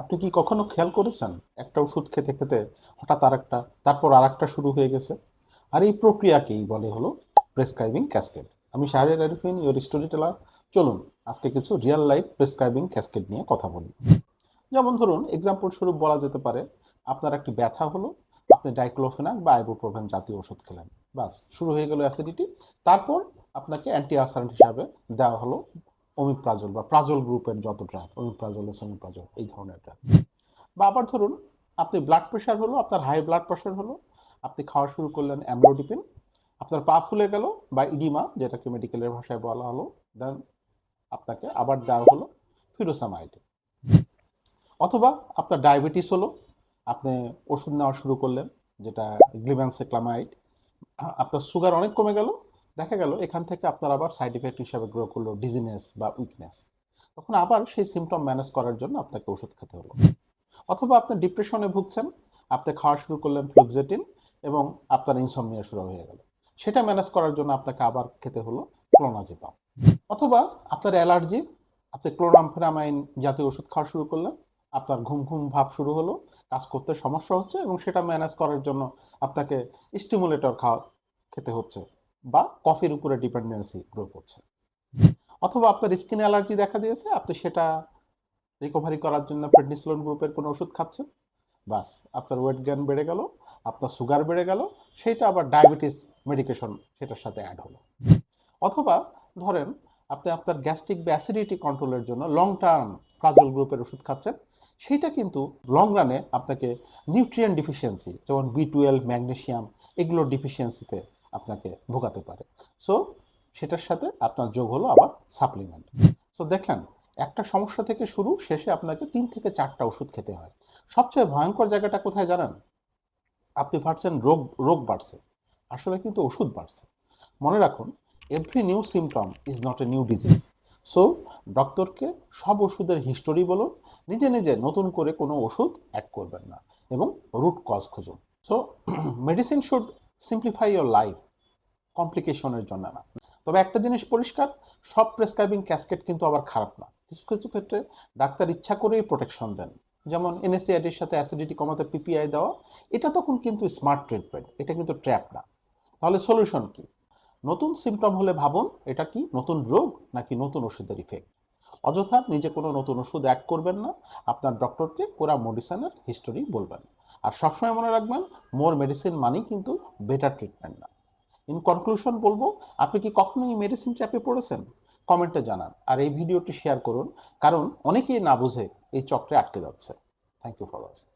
আপনি কি কখনো খেয়াল করেছেন একটা ওষুধ খেতে খেতে হঠাৎ আরেকটা, তারপর আরেকটা শুরু হয়ে গেছে? আর এই প্রক্রিয়াকেই বলে হলো প্রেসক্রাইবিং ক্যাসকেড। আমি Shahriar Arifin, your storyteller. চলুন আজকে কিছু রিয়েল লাইফ প্রেসক্রাইবিং ক্যাসকেড নিয়ে কথা বলি। যেমন ধরুন, এক্সাম্পল স্বরূপ বলা যেতে পারে, আপনার একটি ব্যথা হলো, আপনি ডাইক্লোফেনাক বা আইবুপ্রোফেন জাতীয় ওষুধ খেলেন, বাস শুরু হয়ে গেল অ্যাসিডিটি। তারপর আপনাকে অ্যান্টি আলসারেন্ট হিসাবে দেওয়া হলো ওমিপ্রাজল বা প্রাজল গ্রুপের যত ড্রাগ, ওমিপ্রাজল, এসোমিপ্রাজল, এই ধরনের ড্রাগ। বা আবার ধরুন, আপনি ব্লাড প্রেশার হলো, আপনার হাই ব্লাড প্রেশার হলো, আপনি খাওয়া শুরু করলেন অ্যামলোডিপিন, আপনার পা ফুলে গেল বা ইডিমা, যেটাকে মেডিকেলের ভাষায় বলা হলো, দেন আপনাকে আবার দেওয়া হলো ফিরোসামাইড। অথবা আপনার ডায়াবেটিস হলো, আপনি ওষুধ নেওয়া শুরু করলেন, যেটা গ্লিভেন্সেক্লামাইড। আপনার সুগার অনেক কমে গেল, দেখা গেল এখান থেকে আপনার আবার সাইড ইফেক্ট হিসাবে গ্রো করলো ডিজিনেস বা উইকনেস। তখন আবার সেই সিমটম ম্যানেজ করার জন্য আপনাকে ওষুধ খেতে হলো। অথবা আপনি ডিপ্রেশনে ভুগছেন, আপনি খাওয়া শুরু করলেন ফ্লুক্সেটিন, এবং আপনার ইনসমনিয়া শুরু হয়ে গেল। সেটা ম্যানেজ করার জন্য আপনাকে আবার খেতে হলো ক্লোনাজিপাম। অথবা আপনার অ্যালার্জি, আপনি ক্লোরামফেনামাইন জাতীয় ওষুধ খাওয়া শুরু করলেন, আপনার ঘুম ঘুম ভাব শুরু হলো, কাজ করতে সমস্যা হচ্ছে, এবং সেটা ম্যানেজ করার জন্য আপনাকে স্টিমুলেটর খেতে হচ্ছে, বা কফির উপরে ডিপেন্ডেন্সি গ্রো করছে। অথবা আপনার স্কিন অ্যালার্জি দেখা দিয়েছে, আপনি সেটা রিকভারি করার জন্য প্রেডনিসোলোন গ্রুপের কোনো ওষুধ খাচ্ছেন, বাস আপনার ওয়েট গেইন বেড়ে গেল, আপনার সুগার বেড়ে গেল, সেইটা আবার ডায়াবেটিস মেডিকেশন সেটার সাথে অ্যাড হলো। অথবা ধরেন, আপনি আপনার গ্যাস্ট্রিক বা অ্যাসিডিটি কন্ট্রোলের জন্য লং টার্ম প্রাজল গ্রুপের ওষুধ খাচ্ছেন, সেইটা কিন্তু লং রানে আপনাকে নিউট্রিয়েন্ট ডিফিসিয়েন্সি, যেমন বি12, ম্যাগনেসিয়াম, এগুলোর ডিফিসিয়েন্সিতে আপনাকে ভোগাতে পারে। সো সেটার সাথে আপনার যোগ হলো আবার সাপ্লিমেন্ট। সো দেখলেন, একটা সমস্যা থেকে শুরু, শেষে আপনাকে 3 থেকে 4টা ওষুধ খেতে হয়। সবচেয়ে ভয়ঙ্কর জায়গাটা কোথায় জানেন? আপনি ভাবছেন রোগ রোগ বাড়ছে, আসলে কিন্তু ওষুধ বাড়ছে। মনে রাখুন, every new symptom is not a new disease. So ডক্টরকে সব ওষুধের হিস্টোরি বলুন, নিজে নিজে নতুন করে কোনো ওষুধ অ্যাড করবেন না, এবং রুট কজ খুঁজুন। So medicine should simplify your life, কমপ্লিকেশনের জন্য না। তবে একটা জিনিস পরিষ্কার, সব প্রেসক্রাইবিং ক্যাসকেট কিন্তু আবার খারাপ না। কিছু কিছু ক্ষেত্রে ডাক্তার ইচ্ছা করেই প্রোটেকশন দেন, যেমন এনএসএআইডির সাথে অ্যাসিডিটি কমাতে পিপিআই দেওয়া। এটা তখন কিন্তু স্মার্ট ট্রিটমেন্ট, এটা কিন্তু ট্র্যাপ না। তাহলে সলিউশন কি? নতুন সিমটম হলে ভাবুন, এটা কি নতুন রোগ নাকি নতুন ওষুধের ইফেক্ট। অযথা নিজে কোনো নতুন ওষুধ অ্যাড করবেন না, আপনার ডক্টরকে পুরা মেডিসিনের হিস্টোরি বলবেন। আর সবসময় মনে রাখবেন, মোর মেডিসিন মানেই কিন্তু বেটার ট্রিটমেন্ট না। ইন কনক্লুশন বলবো, আপনি কি কখনো এই মেডিসিন ট্র্যাপে পড়েছেন? কমেন্টে জানান, আর এই ভিডিওটি শেয়ার করুন, কারণ অনেকেই না বুঝে এই চক্রে আটকে যাচ্ছে। Thank you for watching.